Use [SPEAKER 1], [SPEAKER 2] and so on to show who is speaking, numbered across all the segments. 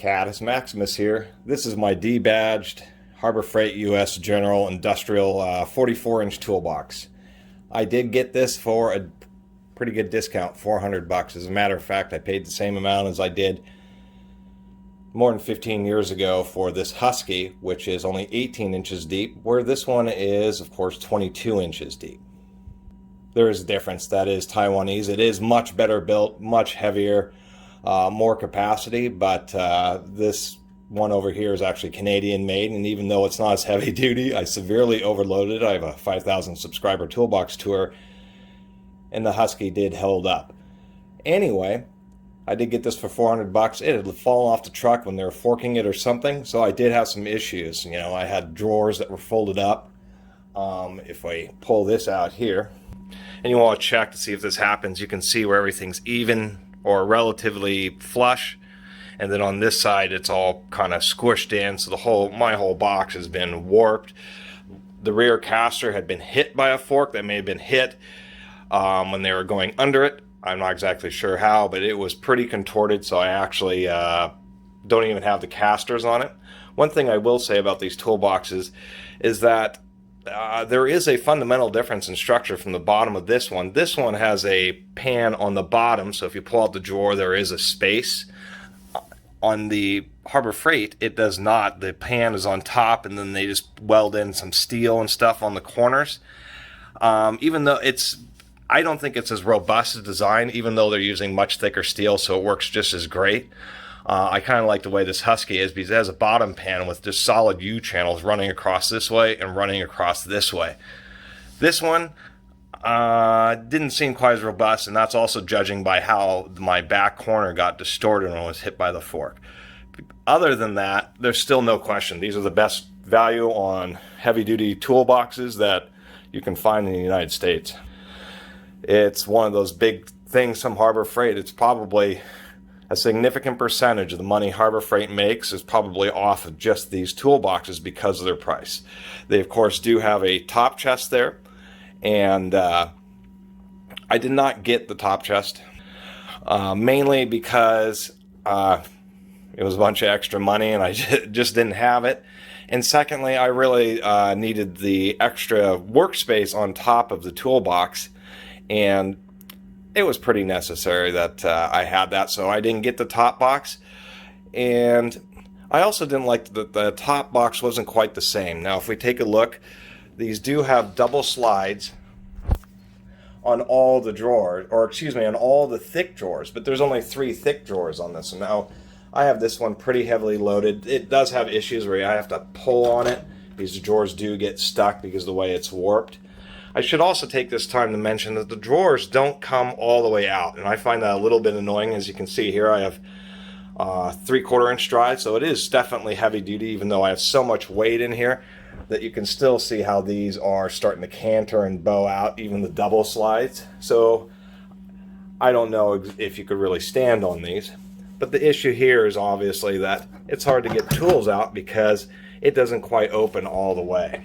[SPEAKER 1] Catus, Maximus here. This is my D-badged Harbor Freight US General Industrial 44-inch toolbox. I did get this for a pretty good discount, $400. As a matter of fact, I paid the same amount as I did more than 15 years ago for this Husky, which is only 18 inches deep, where this one is, of course, 22 inches deep. There is a difference. That is Taiwanese. It is much better built, much heavier, more capacity, but this one over here is actually Canadian made, and even though it's not as heavy duty, I severely overloaded. I have a 5,000 subscriber toolbox tour, and the Husky did hold up. Anyway, I did get this for $400. It had fallen off the truck when they were forking it or something, so I did have some issues. You know, I had drawers that were folded up. If I pull this out here, and you want to check to see if this happens, you can see where everything's even or relatively flush, and then on this side it's all kind of squished in, so my whole box has been warped. The rear caster had been hit by a fork that may have been hit when they were going under it. I'm not exactly sure how, but it was pretty contorted, so I actually don't even have the casters on it. One thing I will say about these toolboxes is that there is a fundamental difference in structure from the bottom of this one. This one has a pan on the bottom, so if you pull out the drawer, there is a space. On the Harbor Freight, it does not. The pan is on top, and then they just weld in some steel and stuff on the corners. Even though I don't think it's as robust a design, even though they're using much thicker steel, so it works just as great. I kind of like the way this Husky is because it has a bottom pan with just solid U channels running across this way and running across this way. This one didn't seem quite as robust, and that's also judging by how my back corner got distorted when it was hit by the fork. Other than that, there's still no question. These are the best value on heavy-duty toolboxes that you can find in the United States. It's one of those big things from Harbor Freight. It's probably a significant percentage of the money Harbor Freight makes is probably off of just these toolboxes because of their price. They, of course, do have a top chest there, and I did not get the top chest, mainly because it was a bunch of extra money and I just didn't have it. And secondly, I really needed the extra workspace on top of the toolbox, and it was pretty necessary that I had that, so I didn't get the top box. And I also didn't like that the top box wasn't quite the same. Now, if we take a look, these do have double slides on all the drawers, or excuse me, on all the thick drawers, but there's only 3 thick drawers on this. And now I have this one pretty heavily loaded. It does have issues where I have to pull on it. These drawers do get stuck because of the way it's warped. I should also take this time to mention that the drawers don't come all the way out, and I find that a little bit annoying. As you can see here, I have 3/4 inch drive, so it is definitely heavy duty, even though I have so much weight in here that you can still see how these are starting to canter and bow out, even the double slides. So I don't know if you could really stand on these, but the issue here is obviously that it's hard to get tools out because it doesn't quite open all the way.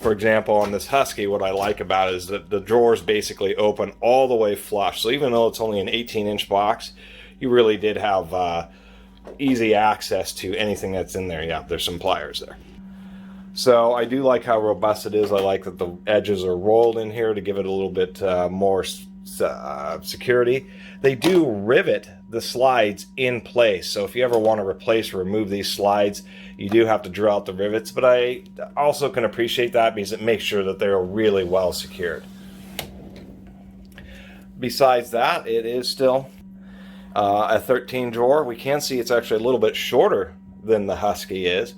[SPEAKER 1] For example, on this Husky, what I like about it is that the drawers basically open all the way flush. So even though it's only an 18-inch box, you really did have easy access to anything that's in there. Yeah, there's some pliers there. So I do like how robust it is. I like that the edges are rolled in here to give it a little bit more security. They do rivet the slides in place, so if you ever want to replace or remove these slides, you do have to drill out the rivets, but I also can appreciate that because it makes sure that they're really well secured. Besides that, it is still a 13 drawer. We can see it's actually a little bit shorter than the Husky is,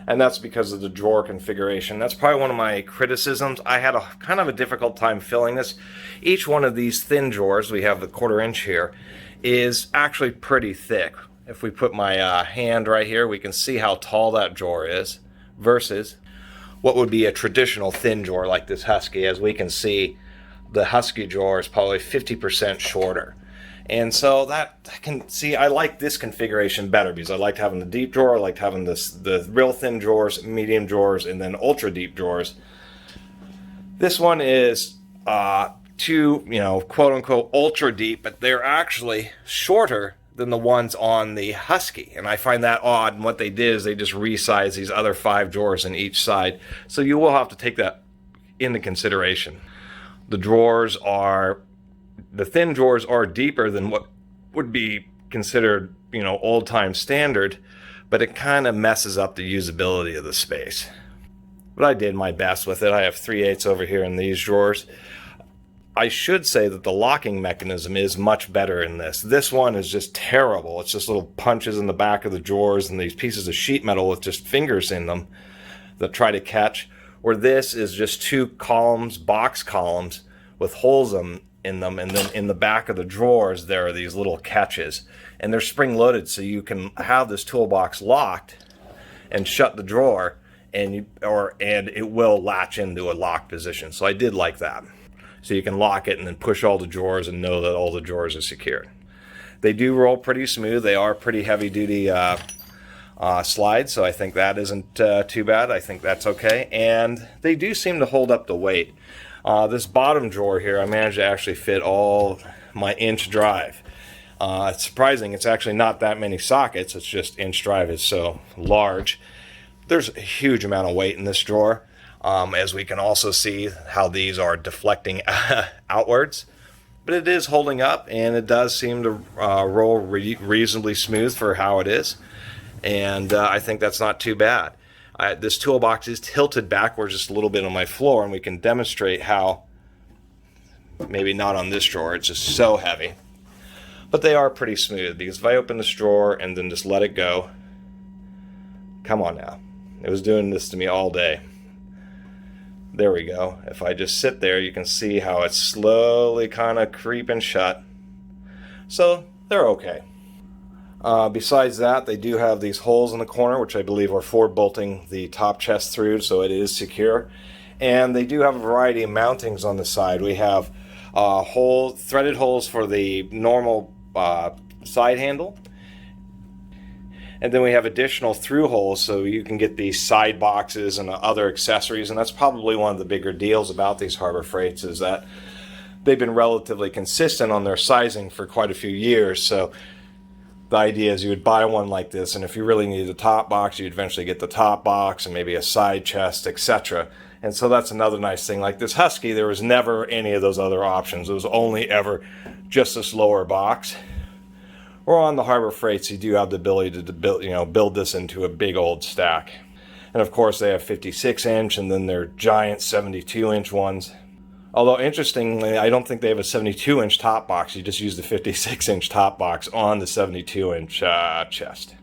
[SPEAKER 1] and that's because of the drawer configuration. That's probably one of my criticisms. I had a kind of a difficult time filling this. Each one of these thin drawers, we have the 1/4 inch here, is actually pretty thick. If we put my hand right here, we can see how tall that drawer is versus what would be a traditional thin drawer like this Husky. As we can see, the Husky drawer is probably 50% shorter. And so I like this configuration better because I liked having the deep drawer, I liked having the real thin drawers, medium drawers, and then ultra deep drawers. This one is quote unquote ultra deep, but they're actually shorter than the ones on the Husky. And I find that odd. And what they did is they just resized these other 5 drawers in each side. So you will have to take that into consideration. The thin drawers are deeper than what would be considered, old-time standard, but it kind of messes up the usability of the space. But I did my best with it. I have 3/8 over here in these drawers. I should say that the locking mechanism is much better in this. This one is just terrible. It's just little punches in the back of the drawers and these pieces of sheet metal with just fingers in them that try to catch. Where this is just 2 columns, box columns, with holes in them, and then in the back of the drawers there are these little catches. And they're spring-loaded, so you can have this toolbox locked and shut the drawer, and it will latch into a locked position. So I did like that. So you can lock it and then push all the drawers and know that all the drawers are secured. They do roll pretty smooth. They are pretty heavy-duty slides, so I think that isn't too bad. I think that's okay. And they do seem to hold up the weight. This bottom drawer here, I managed to actually fit all my inch drive. It's surprising. It's actually not that many sockets. It's just inch drive is so large. There's a huge amount of weight in this drawer. As we can also see how these are deflecting outwards. But it is holding up, and it does seem to roll reasonably smooth for how it is. And I think that's not too bad. This toolbox is tilted backwards just a little bit on my floor, and we can demonstrate how, maybe not on this drawer, it's just so heavy. But they are pretty smooth, because if I open this drawer and then just let it go, come on now. It was doing this to me all day. There we go. If I just sit there, you can see how it's slowly kind of creeping shut. So they're okay. Besides that, they do have these holes in the corner, which I believe are for bolting the top chest through, so it is secure. And they do have a variety of mountings on the side. We have threaded holes for the normal side handle. And then we have additional through holes, so you can get these side boxes and other accessories. And that's probably one of the bigger deals about these Harbor Freights, is that they've been relatively consistent on their sizing for quite a few years. So the idea is you would buy one like this, and if you really needed a top box, you'd eventually get the top box and maybe a side chest, etc. And so that's another nice thing. Like this Husky, there was never any of those other options. It was only ever just this lower box. Or on the Harbor Freights, you do have the ability to build this into a big old stack. And of course, they have 56-inch, and then they're giant 72-inch ones. Although interestingly, I don't think they have a 72-inch top box. You just use the 56-inch top box on the 72-inch chest.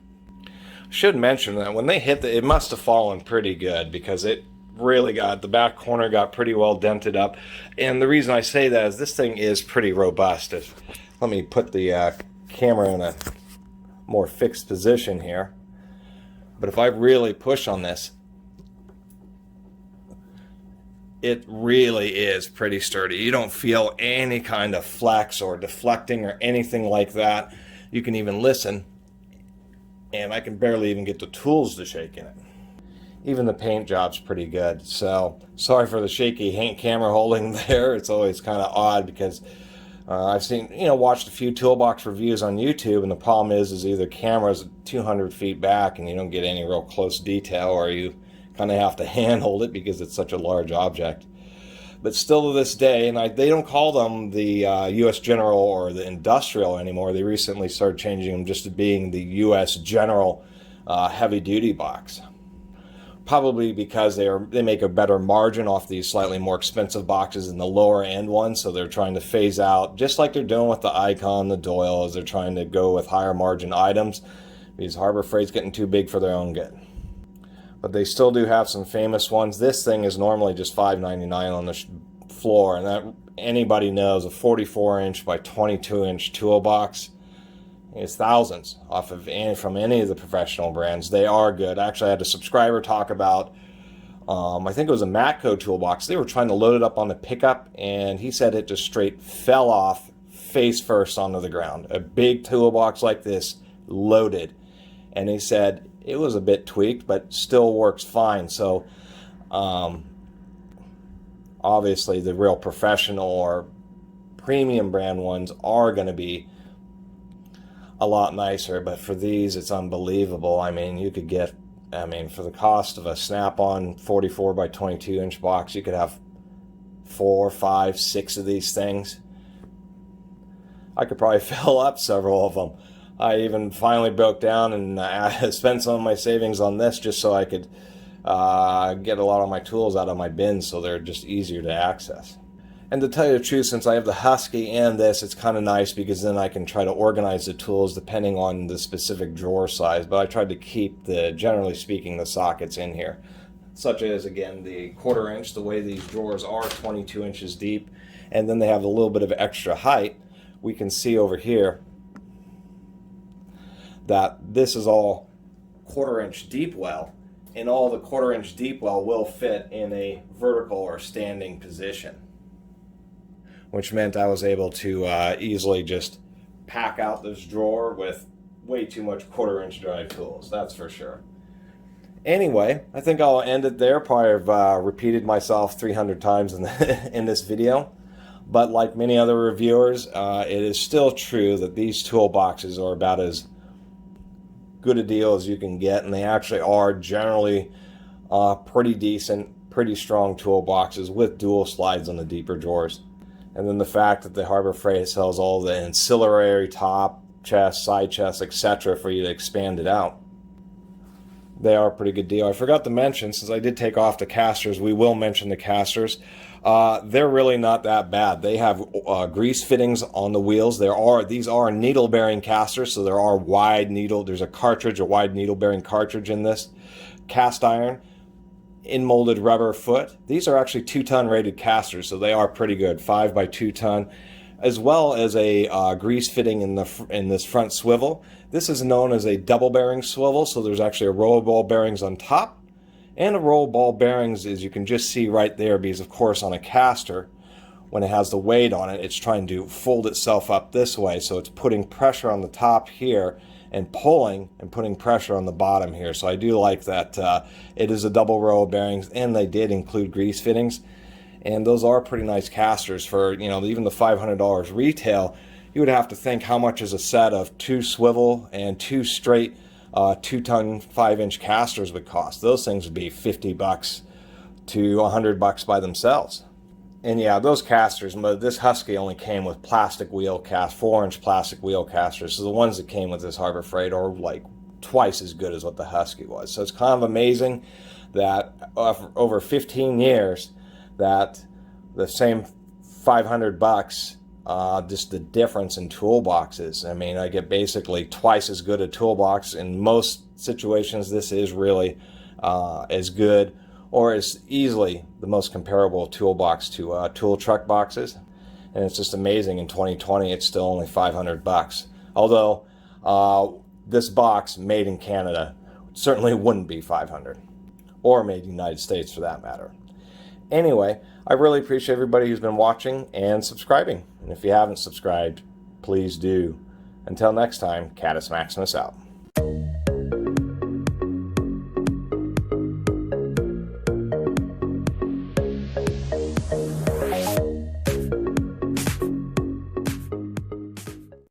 [SPEAKER 1] I should mention that when they hit it must have fallen pretty good, because it really the back corner got pretty well dented up. And the reason I say that is this thing is pretty robust. Let me put the camera in a more fixed position here. But if I really push on this, it really is pretty sturdy. You don't feel any kind of flex or deflecting or anything like that. You can even listen, and I can barely even get the tools to shake in it. Even the paint job's pretty good. So sorry for the shaky camera holding there. It's always kind of odd, because I've seen, watched a few toolbox reviews on YouTube, and the problem is either camera's 200 feet back and you don't get any real close detail, or you kind of have to hand hold it because it's such a large object. But still to this day, and they don't call them the U.S. General or the Industrial anymore. They recently started changing them just to being the U.S. General heavy-duty box. Probably because they make a better margin off these slightly more expensive boxes than the lower end ones, so they're trying to phase out, just like they're doing with the Icon, the Doyle, as they're trying to go with higher margin items. These Harbor Freight's getting too big for their own good. But they still do have some famous ones. This thing is normally just $5.99 on the floor, and that anybody knows a 44-inch by 22-inch toolbox is thousands off of from any of the professional brands. They are good. Actually, I had a subscriber talk about, I think it was a Matco toolbox. They were trying to load it up on the pickup, and he said it just straight fell off face first onto the ground. A big toolbox like this, loaded. And he said it was a bit tweaked, but still works fine. So obviously the real professional or premium brand ones are going to be a lot nicer, but for these, it's unbelievable. I mean, you could get, I mean, for the cost of a snap-on 44 by 22 inch box, you could have 4, 5, 6 of these things. I could probably fill up several of them. I even finally broke down and spent some of my savings on this just so I could get a lot of my tools out of my bins so they're just easier to access. And to tell you the truth, since I have the Husky and this, it's kind of nice because then I can try to organize the tools depending on the specific drawer size. But I tried to keep generally speaking, the sockets in here. Such as, again, the 1/4 inch, the way these drawers are 22 inches deep. And then they have a little bit of extra height. We can see over here that this is all 1/4 inch deep well. And all the 1/4 inch deep well will fit in a vertical or standing position, which meant I was able to easily just pack out this drawer with way too much 1/4 inch drive tools, that's for sure. Anyway, I think I'll end it there. Probably have repeated myself 300 times in this video. But like many other reviewers, it is still true that these toolboxes are about as good a deal as you can get, and they actually are generally pretty decent, pretty strong toolboxes with dual slides on the deeper drawers. And then the fact that the Harbor Freight sells all the ancillary top chest, side chest, etc. for you to expand it out. They are a pretty good deal. I forgot to mention, since I did take off the casters, we will mention the casters. They're really not that bad. They have grease fittings on the wheels. These are needle bearing casters, so there are wide needle. There's a wide needle bearing cartridge in this. Cast iron, in molded rubber foot. These are actually 2-ton rated casters, so they are pretty good. 5 by 2 ton, as well as a grease fitting in this front swivel. This is known as a double bearing swivel, so there's actually a row of ball bearings on top and a row of ball bearings, as you can just see right there, because of course on a caster, when it has the weight on it, it's trying to fold itself up this way, so it's putting pressure on the top here and pulling and putting pressure on the bottom here. So I do like that it is a double row of bearings, and they did include grease fittings, and those are pretty nice casters for, you know, even the $500 retail. You would have to think how much is a set of 2 swivel and 2 straight 2-ton 5-inch casters would cost. Those things would be $50 to $100 by themselves. And yeah, those casters, but this Husky only came with plastic wheel 4-inch plastic wheel casters. So the ones that came with this Harbor Freight are like twice as good as what the Husky was. So it's kind of amazing that over 15 years that the same $500, just the difference in toolboxes. I mean, I get basically twice as good a toolbox. In most situations, this is really as good or is easily the most comparable toolbox to tool truck boxes. And it's just amazing, in 2020 it's still only $500. Although this box made in Canada certainly wouldn't be $500, or made in the United States for that matter. Anyway, I really appreciate everybody who's been watching and subscribing. And if you haven't subscribed, please do. Until next time, Catus Maximus out.